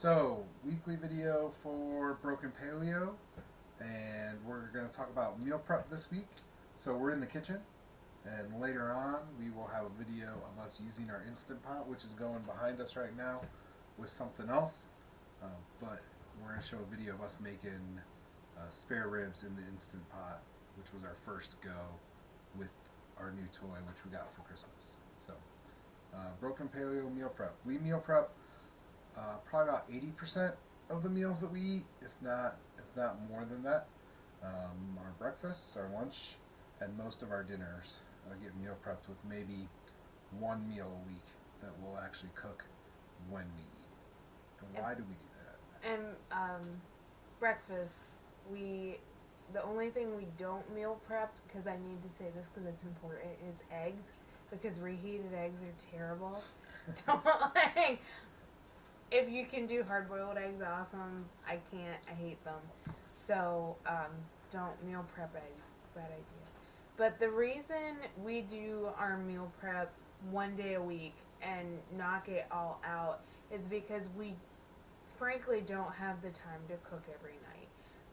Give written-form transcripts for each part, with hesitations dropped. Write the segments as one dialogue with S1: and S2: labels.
S1: So, weekly video for Broken Paleo, and we're going to talk about meal prep this week. So, we're in the kitchen, and later on, we will have a video of us using our Instant Pot, which is going behind us right now, with something else. But we're going to show a video of us making spare ribs in the Instant Pot, which was our first go with our new toy, which we got for Christmas. So, Broken Paleo meal prep. We meal prep probably about 80% of the meals that we eat, if not more than that. Our breakfasts, our lunch, and most of our dinners get meal prepped with maybe one meal a week that we'll actually cook when we eat. And why do we do that?
S2: And breakfast, we the only thing we don't meal prep, because I need to say this because it's important, is eggs, because reheated eggs are terrible. Don't like if you can do hard boiled eggs, awesome. I can't. I hate them. So don't meal prep eggs. It's a bad idea. But the reason we do our meal prep one day a week and knock it all out is because we frankly don't have the time to cook every night.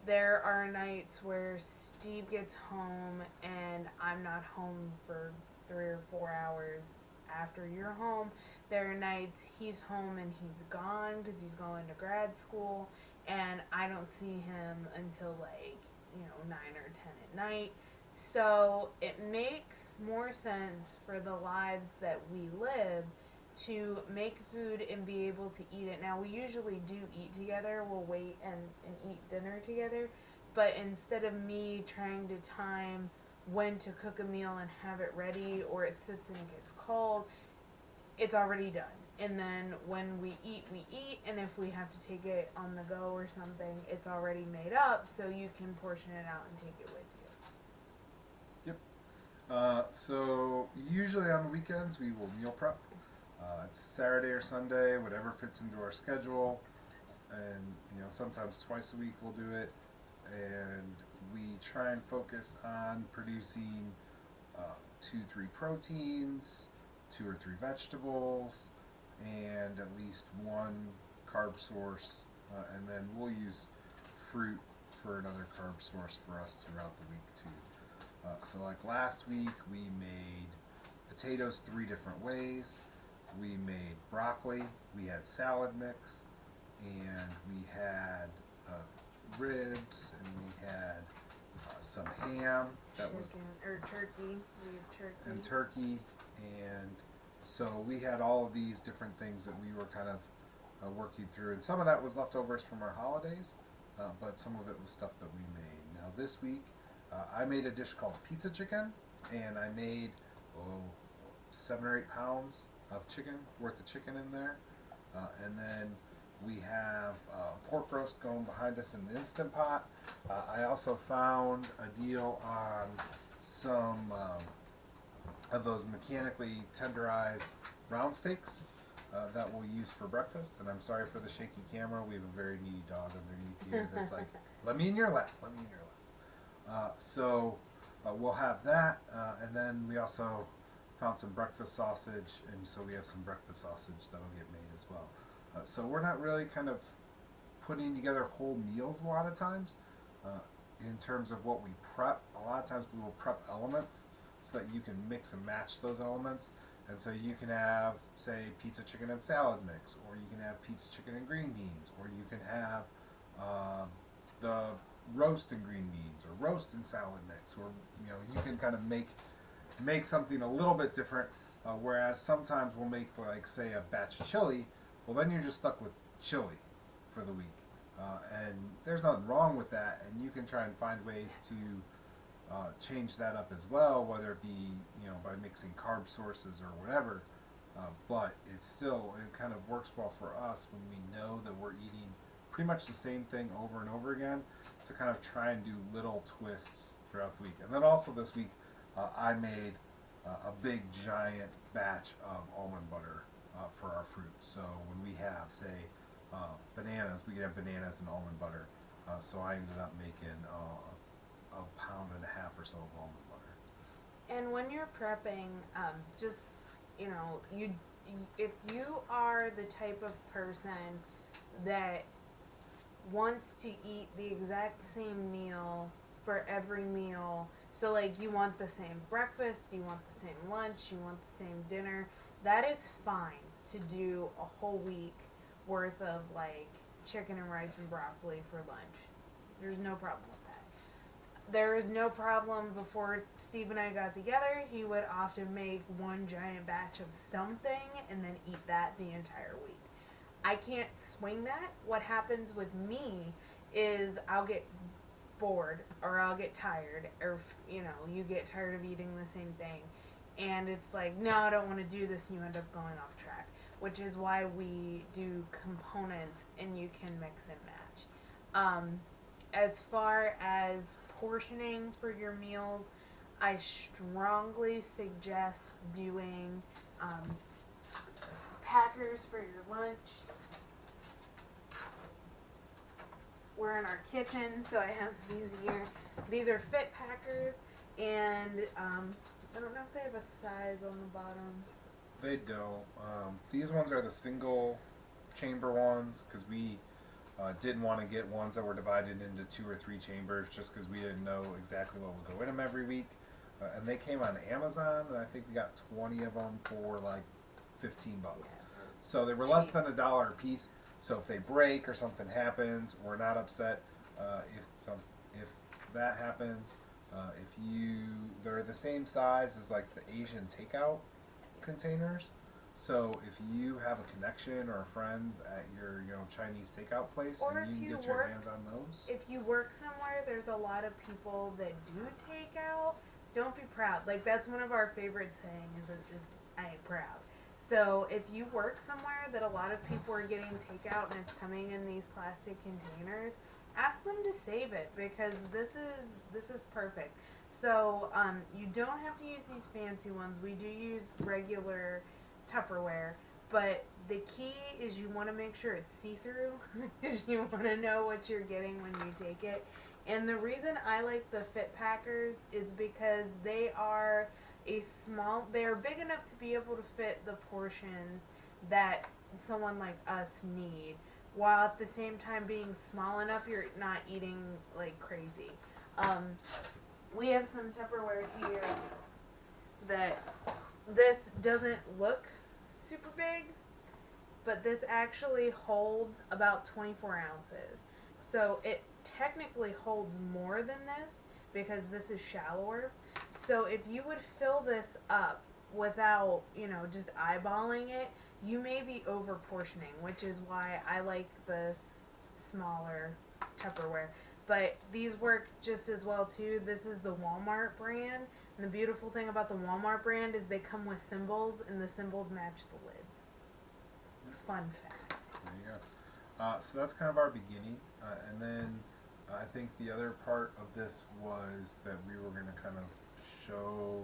S2: There are nights where Steve gets home and I'm not home for 3 or 4 hours after you're home. There are nights he's home and he's gone because he's going to grad school, and I don't see him until 9 or 10 at night. So it makes more sense for the lives that we live to make food and be able to eat it. Now, we usually do eat together. We'll wait and eat dinner together. But instead of me trying to time when to cook a meal and have it ready, or it sits and it gets cold, it's already done. And then when we eat, we eat. And if we have to take it on the go or something, it's already made up, so you can portion it out and take it with
S1: Yep. So usually on the weekends we will meal prep. It's Saturday or Sunday, whatever fits into our schedule, and sometimes twice a week we'll do it. And we try and focus on producing 2, 3 proteins, 2 or 3 vegetables, and at least one carb source, and then we'll use fruit for another carb source for us throughout the week too. So like last week we made potatoes 3 different ways. We made broccoli, we had salad mix, and we had ribs, and we had some ham that
S2: you.
S1: was
S2: Chicken or turkey. We have turkey.
S1: and turkey, and so we had all of these different things that we were kind of working through, and some of that was leftovers from our holidays, but some of it was stuff that we made. Now this week, I made a dish called pizza chicken, and I made 7 or 8 pounds of chicken worth of chicken in there, and then we have pork roast going behind us in the Instant Pot. I also found a deal on some of those mechanically tenderized round steaks that we'll use for breakfast. And I'm sorry for the shaky camera. We have a very needy dog underneath here that's like, let me in your lap, let me in your lap. So we'll have that. And then we also found some breakfast sausage, and so we have some breakfast sausage that'll get made as well. So we're not really kind of putting together whole meals a lot of times. Uh, in terms of what we prep, a lot of times we will prep elements so that you can mix and match those elements. And so you can have, say, pizza chicken and salad mix, or you can have pizza chicken and green beans, or you can have the roast and green beans, or roast and salad mix, or you can kind of make something a little bit different. Whereas sometimes we'll make, like, say, a batch of chili. Well, then you're just stuck with chili for the week. And there's nothing wrong with that, and you can try and find ways to change that up as well, whether it be by mixing carb sources or whatever. But it kind of works well for us when we know that we're eating pretty much the same thing over and over again, to kind of try and do little twists throughout the week. And then also this week, I made a big giant batch of almond butter for our fruit. So when we have, say, bananas, we can have bananas and almond butter. So I ended up making a pound and a half or so of almond butter.
S2: And when you're prepping, just you know, you if you are the type of person that wants to eat the exact same meal for every meal. So, like, you want the same breakfast, you want the same lunch, you want the same dinner. That is fine to do a whole week worth of, like, chicken and rice and broccoli for lunch. There's no problem with that. There is no problem. Before Steve and I got together, he would often make one giant batch of something and then eat that the entire week. I can't swing that. What happens with me is I'll get bored or I'll get tired, or you get tired of eating the same thing, and it's like, no, I don't want to do this, and you end up going off track, which is why we do components and you can mix and match. As far as portioning for your meals, I strongly suggest doing packers for your lunch. We're in our kitchen, so I have these here. These are fit packers, and I don't know if they have a size on the bottom.
S1: They don't. These ones are the single chamber ones because we didn't want to get ones that were divided into 2 or 3 chambers just because we didn't know exactly what would go in them every week. And they came on Amazon, and I think we got 20 of them for like $15.
S2: Yeah,
S1: So they were less than $1 a piece. So if they break or something happens, we're not upset. If that happens, they're the same size as like the Asian takeout containers. So if you have a connection or a friend at your Chinese takeout place,
S2: or
S1: and
S2: if
S1: you
S2: you
S1: can get your
S2: work,
S1: hands on those.
S2: if you work somewhere, there's a lot of people that do takeout. Don't be proud. Like, that's one of our favorite sayings is I ain't proud. So if you work somewhere that a lot of people are getting takeout and it's coming in these plastic containers, ask them to save it, because this is perfect. So you don't have to use these fancy ones. We do use regular Tupperware, but the key is you want to make sure it's see-through because you want to know what you're getting when you take it. And the reason I like the Fit Packers is because they are big enough to be able to fit the portions that someone like us need, while at the same time being small enough you're not eating like crazy. We have some Tupperware here that this doesn't look super big, but this actually holds about 24 ounces. So it technically holds more than this because this is shallower. So if you would fill this up without, just eyeballing it, you may be over portioning, which is why I like the smaller Tupperware. But these work just as well too. This is the Walmart brand. And the beautiful thing about the Walmart brand is they come with symbols, and the symbols match the lids. Fun fact.
S1: There you go. So that's kind of our beginning. And then I think the other part of this was that we were going to kind of show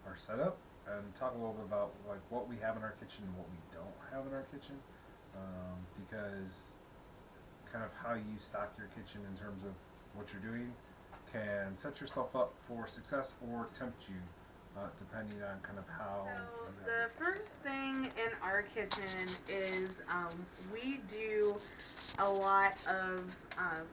S1: our setup and talk a little bit about like what we have in our kitchen and what we don't have in our kitchen. Because kind of how you stock your kitchen in terms of what you're doing can set yourself up for success or tempt you, depending on kind of how.
S2: So the first thing in our kitchen is we do a lot of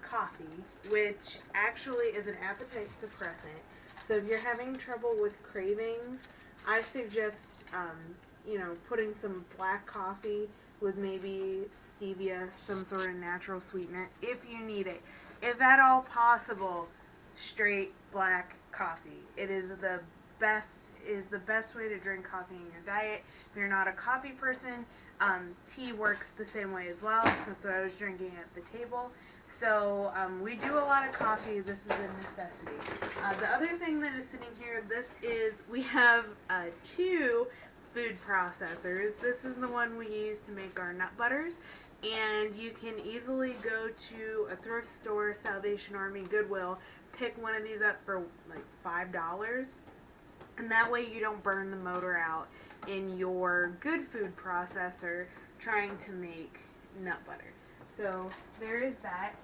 S2: coffee, which actually is an appetite suppressant. So if you're having trouble with cravings, I suggest putting some black coffee with maybe stevia, some sort of natural sweetener, if you need it. If at all possible, straight black coffee. It is the best way to drink coffee in your diet. If you're not a coffee person, tea works the same way as well. That's what I was drinking at the table. So we do a lot of coffee. This is a necessity. The other thing that is sitting here, we have 2 food processors. This is the one we use to make our nut butters, and you can easily go to a thrift store, Salvation Army, Goodwill, pick one of these up for like $5, and that way you don't burn the motor out in your good food processor trying to make nut butter. So there is that.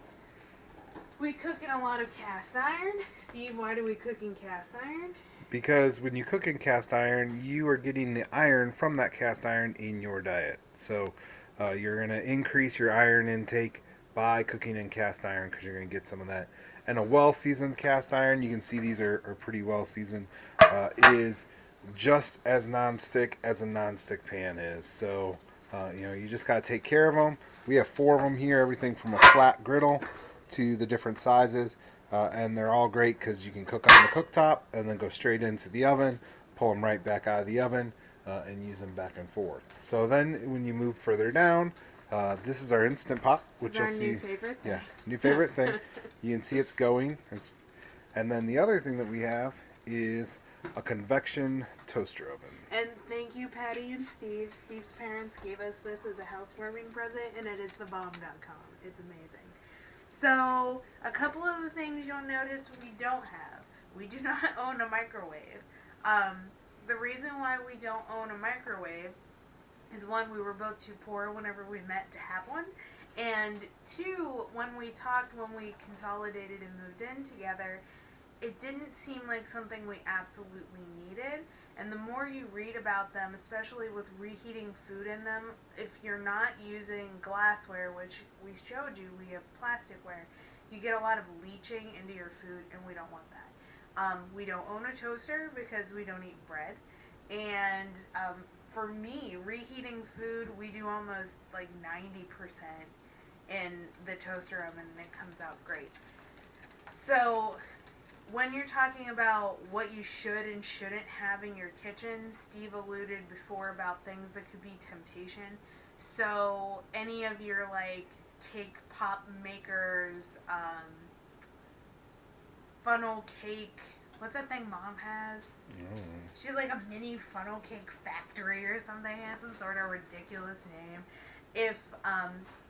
S2: We cook in a lot of cast iron. Steve, why do we cook in cast iron?
S1: Because when you cook in cast iron, you are getting the iron from that cast iron in your diet. So You're going to increase your iron intake by cooking in cast iron because you're going to get some of that. And a well seasoned cast iron, you can see these are pretty well seasoned, is just as nonstick as a nonstick pan is. So, you just got to take care of them. We have 4 of them here, everything from a flat griddle to the different sizes. And they're all great because you can cook on the cooktop and then go straight into the oven, pull them right back out of the oven, and use them back and forth. So then when you move further down, this is our Instant Pot, which you'll see.
S2: New favorite thing.
S1: Yeah, new favorite thing. You can see it's going. And then the other thing that we have is a convection toaster oven.
S2: And thank you, Patty and Steve. Steve's parents gave us this as a housewarming present, and it is thebomb.com. It's amazing. So, a couple of the things you'll notice we don't have. We do not own a microwave. The reason why we don't own a microwave is, one, we were both too poor whenever we met to have one. And two, when we talked, when we consolidated and moved in together, it didn't seem like something we absolutely needed. And the more you read about them, especially with reheating food in them, if you're not using glassware, which we showed you, we have plasticware, you get a lot of leaching into your food, and we don't want that. We don't own a toaster because we don't eat bread. And for me, reheating food, we do almost like 90% in the toaster oven, and it comes out great. So when you're talking about what you should and shouldn't have in your kitchen, Steve alluded before about things that could be temptation. So any of your like cake pop makers, funnel cake, what's that thing Mom has? She's like a mini funnel cake factory or something. It has some sort of ridiculous name. If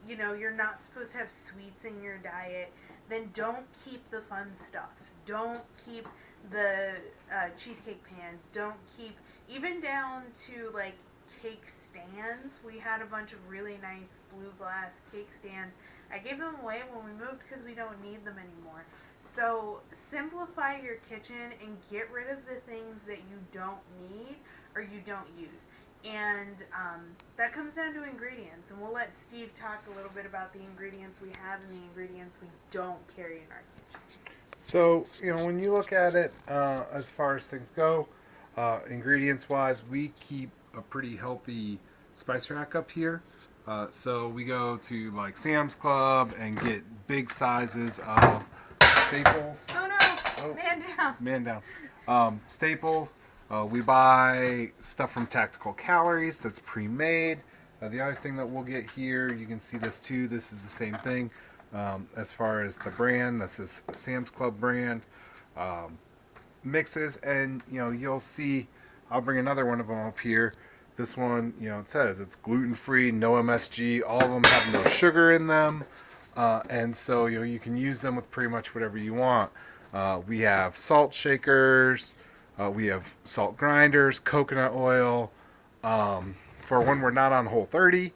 S2: you're not supposed to have sweets in your diet, then don't keep the fun stuff. Don't keep the cheesecake pans. Don't keep, even down to like cake stands. We had a bunch of really nice blue glass cake stands. I gave them away when we moved because we don't need them anymore. So simplify your kitchen and get rid of the things that you don't need or you don't use. And that comes down to ingredients. And we'll let Steve talk a little bit about the ingredients we have and the ingredients we don't carry in our kitchen.
S1: So, when you look at it, as far as things go, ingredients-wise, we keep a pretty healthy spice rack up here. So we go to like Sam's Club and get big sizes of staples.
S2: Oh no! Man down.
S1: Man down. Staples. We buy stuff from Tactical Calories that's pre-made. The other thing that we'll get here, you can see this too. This is the same thing. As far as the brand, this is Sam's Club brand mixes, and you'll see. I'll bring another one of them up here. This one, it says it's gluten-free, no MSG. All of them have no sugar in them, and so you can use them with pretty much whatever you want. We have salt shakers, we have salt grinders, coconut oil. For when we're not on Whole30,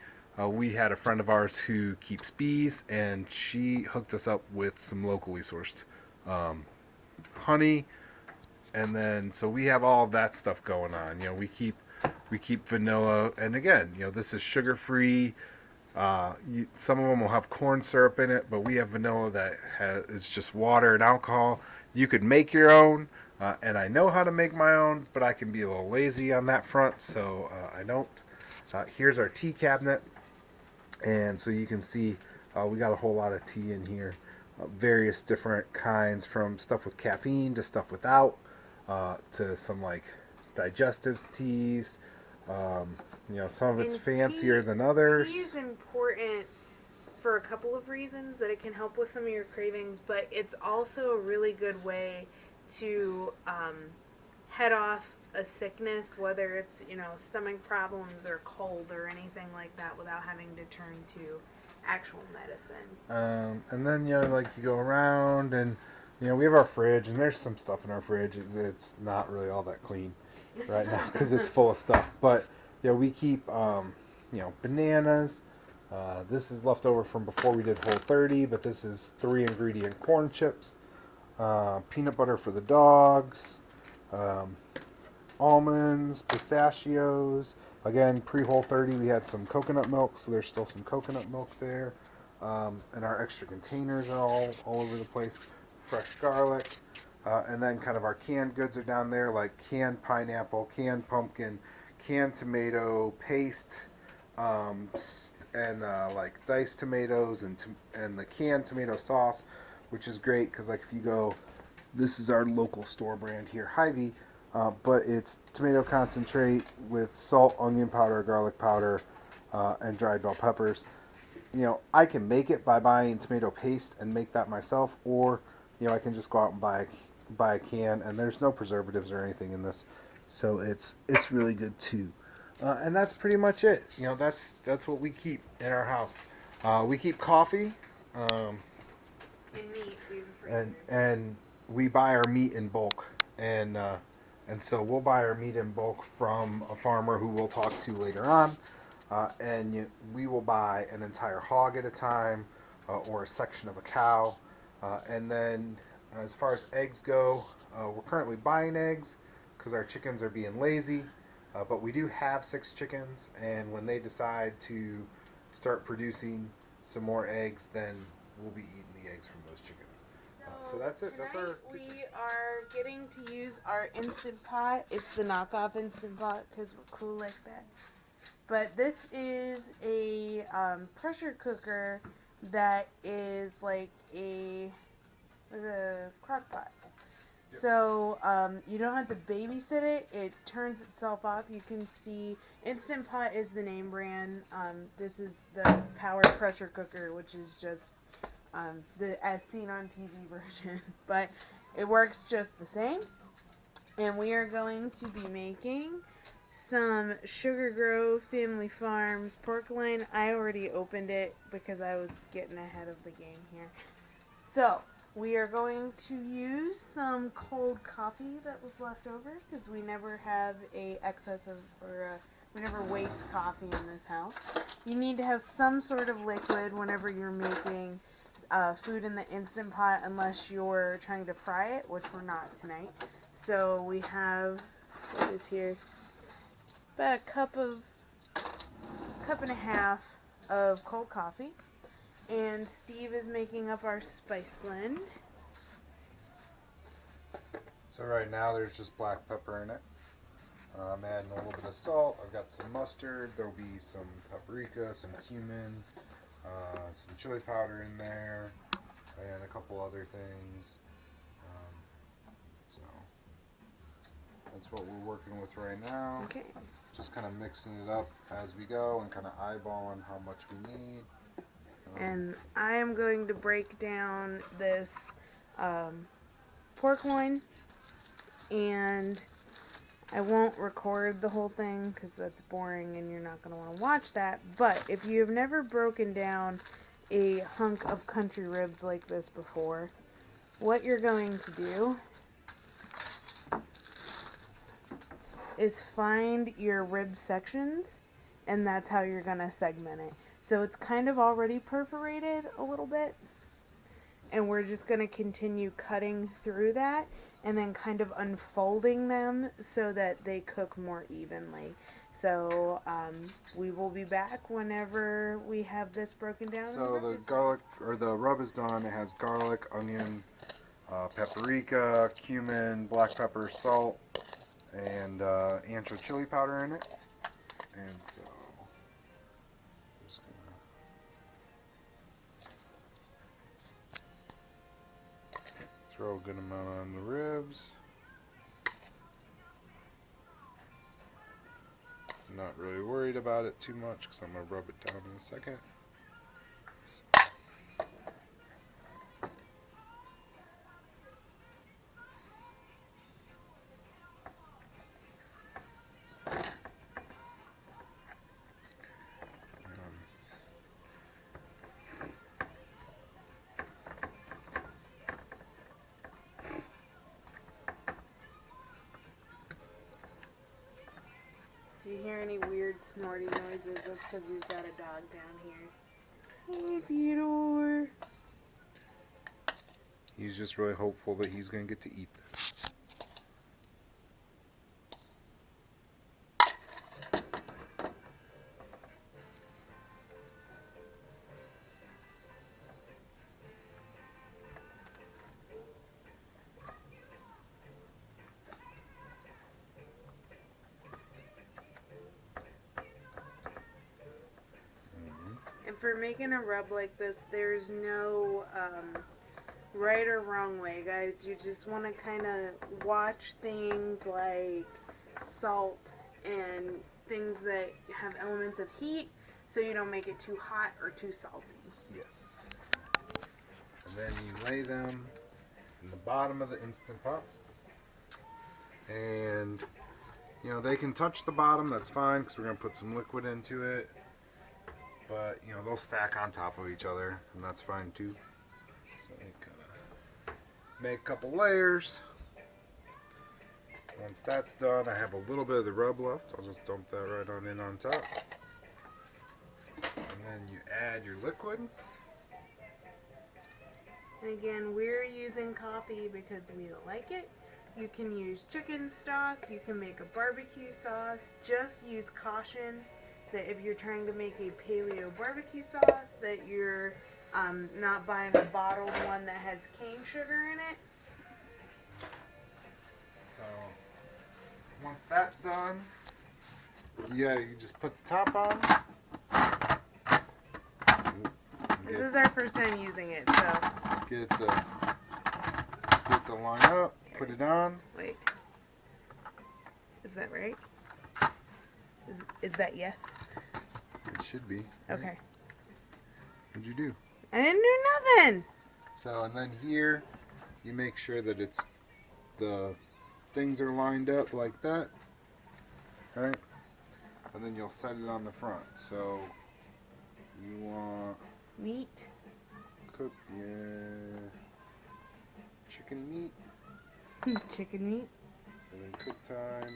S1: we had a friend of ours who keeps bees, and she hooked us up with some locally sourced honey, and then so we have all of that stuff going on. We keep vanilla, and again, this is sugar free. Some of them will have corn syrup in it, but we have vanilla that is just water and alcohol. You could make your own, and I know how to make my own, but I can be a little lazy on that front, so I don't. Here's our tea cabinet, and so you can see we got a whole lot of tea in here, various different kinds, from stuff with caffeine to stuff without, to some like digestive teas. Some of it's fancier than others.
S2: Tea is important for a couple of reasons, that it can help with some of your cravings, but it's also a really good way to head off a sickness, whether it's stomach problems or cold or anything like that, without having to turn to actual medicine.
S1: And then you go around, and we have our fridge, and there's some stuff in our fridge. It's not really all that clean right now because it's full of stuff, but we keep bananas. This is left over from before we did Whole30, but this is 3 ingredient corn chips, peanut butter for the dogs, almonds, pistachios, Again, pre-Whole30, we had some coconut milk, so there's still some coconut milk there. And our extra containers are all over the place. Fresh garlic. And then kind of our canned goods are down there, like canned pineapple, canned pumpkin, canned tomato paste, and like diced tomatoes and the canned tomato sauce, which is great because like if you go, this is our local store brand here, Hy-Vee, but it's tomato concentrate with salt, onion powder, garlic powder, and dried bell peppers. You know, I can make it by buying tomato paste and make that myself, or you know, I can just go out and buy a can, and there's no preservatives or anything in this, so it's really good too. And that's pretty much it. You know, that's what we keep in our house. We keep coffee, um,
S2: And meat, we've
S1: and we buy our meat in bulk, and so we'll buy our meat in bulk from a farmer who we'll talk to later on, we will buy an entire hog at a time, or a section of a cow, and then as far as eggs go, we're currently buying eggs because our chickens are being lazy, but we do have 6 chickens, and when they decide to start producing some more eggs, then we'll be eating the eggs from those chickens. So that's it. That's our.
S2: we are getting to use our Instant Pot. It's the knockoff Instant Pot because we're cool like that. But this is a pressure cooker that is like a crock pot.
S1: Yep.
S2: So you don't have to babysit it. It turns itself off. You can see Instant Pot is the name brand. This is the power pressure cooker, which is just the as seen on TV version. But it works just the same. And we are going to be making some Sugar Grove Family Farms pork loin. I already opened it because I was getting ahead of the game here. So we are going to use some cold coffee that was left over because we never have a excess of we never waste coffee in this house. You need to have some sort of liquid whenever you're making food in the Instant Pot, unless you're trying to fry it, which we're not tonight. So we have, what is here, about a cup and a half of cold coffee. And Steve is making up our spice blend.
S1: So right now there's just black pepper in it. I'm adding a little bit of salt. I've got some mustard. There'll be some paprika, some cumin, some chili powder in there, and a couple other things. So that's what we're working with right now.
S2: Okay.
S1: Just kind of mixing it up as we go and kind of eyeballing how much we need.
S2: And I am going to break down this pork loin, and I won't record the whole thing because that's boring and you're not going to want to watch that. But if you have never broken down a hunk of country ribs like this before, what you're going to do is find your rib sections, and that's how you're going to segment it. So it's kind of already perforated a little bit, and we're just going to continue cutting through that and then kind of unfolding them so that they cook more evenly. So we will be back whenever we have this broken down.
S1: So the garlic, or the rub is done. It has garlic, onion, paprika, cumin, black pepper, salt, and ancho chili powder in it. And so just gonna throw a good amount on the ribs. Not really worried about it too much because I'm going to rub it down in a second.
S2: If you hear any weird snorty noises, that's because we've got a dog down here. Hey, Theodore.
S1: He's just really hopeful that he's going to get to eat this.
S2: for making a rub like this, there's no right or wrong way, guys. You just want to kind of watch things like salt and things that have elements of heat so you don't make it too hot or too salty.
S1: Yes. And then you lay them in the bottom of the Instant Pot. And, you know, they can touch the bottom, that's fine, because we're going to put some liquid into it. But, you know, they'll stack on top of each other, and that's fine too. So you kind of make a couple layers. Once that's done, I have a little bit of the rub left. I'll just dump that right on in on top. And then you add your liquid.
S2: And again, we're using coffee because we like it. You can use chicken stock, you can make a barbecue sauce. Just use caution that if you're trying to make a paleo barbecue sauce, that you're not buying a bottled one that has cane sugar in it.
S1: So once that's done, you just put the top on.
S2: This is our first time using it, so.
S1: Get to line up, put it on.
S2: Wait. Is that right? Is that yes?
S1: It should be.
S2: Okay.
S1: What'd you do?
S2: I didn't do nothing.
S1: So, and then here, you make sure that the things are lined up like that, right? And then you'll set it on the front. So, you want
S2: Meat.
S1: cook, yeah, chicken meat,
S2: Chicken meat.
S1: and then cook time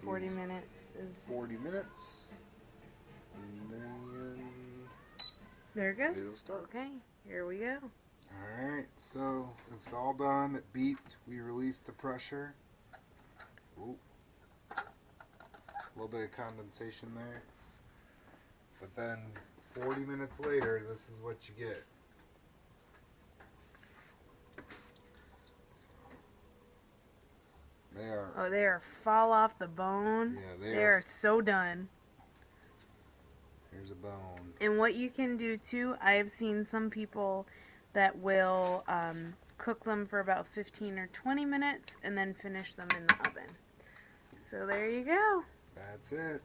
S2: 40
S1: is
S2: minutes is.
S1: 40 minutes, and then
S2: There it goes.
S1: it'll start.
S2: Okay, here we go.
S1: Alright, so it's all done. It beeped. We released the pressure. Ooh. A little bit of condensation there. But then 40 minutes later, this is what you get. They are.
S2: Oh, they are fall off the bone.
S1: Yeah,
S2: They are so done.
S1: Here's a bone.
S2: And what you can do too, I have seen some people that will cook them for about 15 or 20 minutes and then finish them in the oven. So there you go.
S1: That's it.